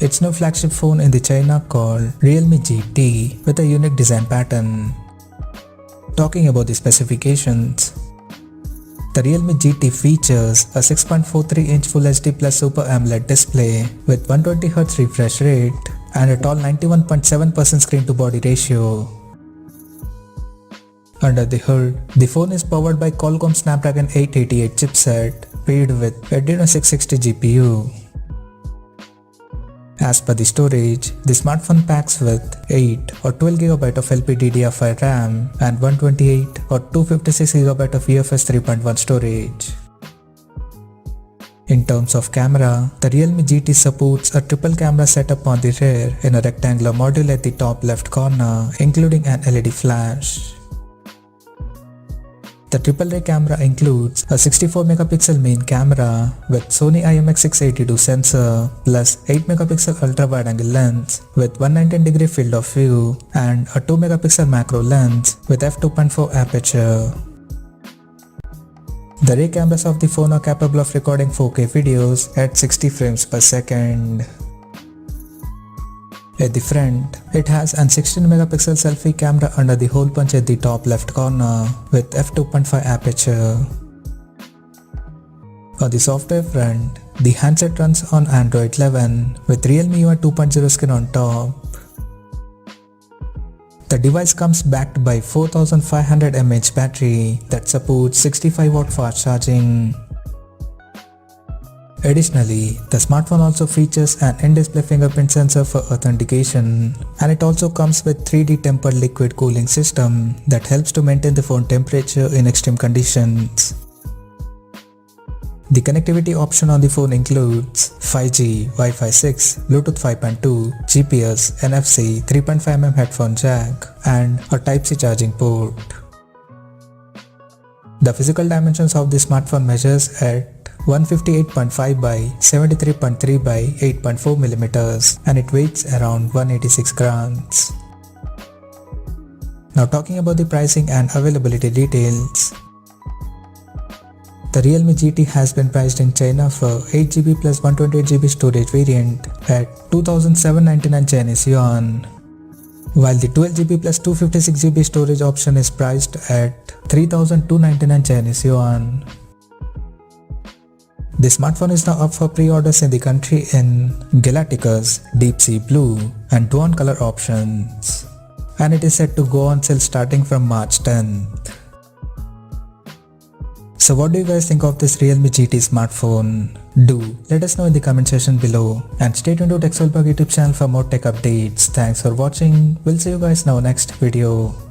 its new flagship phone in the China called Realme GT with a unique design pattern. Talking about the specifications, the Realme GT features a 6.43-inch Full HD Plus Super AMOLED display with 120Hz refresh rate and a tall 91.7% screen-to-body ratio. Under the hood, the phone is powered by Qualcomm Snapdragon 888 chipset paired with Adreno 660 GPU. As per the storage, the smartphone packs with 8 or 12GB of LPDDR5 RAM and 128 or 256GB of UFS 3.1 storage. In terms of camera, the Realme GT supports a triple camera setup on the rear in a rectangular module at the top left corner, including an LED flash. The AAA camera includes a 64MP main camera with Sony IMX682 sensor plus 8MP ultra-wide-angle lens with 119° field of view and a 2MP macro lens with f2.4 aperture. The rear cameras of the phone are capable of recording 4K videos at 60 frames per second. At the front, it has an 16MP selfie camera under the hole punch at the top left corner with f2.5 aperture. On the software front, the handset runs on Android 11 with Realme UI 2.0 skin on top. The device comes backed by 4500 mAh battery that supports 65W fast charging. Additionally, the smartphone also features an in-display fingerprint sensor for authentication, and it also comes with 3D tempered liquid cooling system that helps to maintain the phone temperature in extreme conditions. The connectivity option on the phone includes 5G, Wi-Fi 6, Bluetooth 5.2, GPS, NFC, 3.5mm headphone jack, and a Type-C charging port. The physical dimensions of the smartphone measures at 158.5 by 73.3 by 8.4 mm and it weighs around 186 grams. Now talking about the pricing and availability details. The Realme GT has been priced in China for 8GB plus 128GB storage variant at 2799 Chinese yuan, while the 12GB plus 256GB storage option is priced at 3299 Chinese yuan. The smartphone is now up for pre-orders in the country in Galacticus, Deep Sea Blue and Dawn color options, and it is set to go on sale starting from March 10th. So what do you guys think of this Realme GT smartphone? Do let us know in the comment section below and stay tuned to TechSolberg YouTube channel for more tech updates. Thanks for watching. We'll see you guys now next video.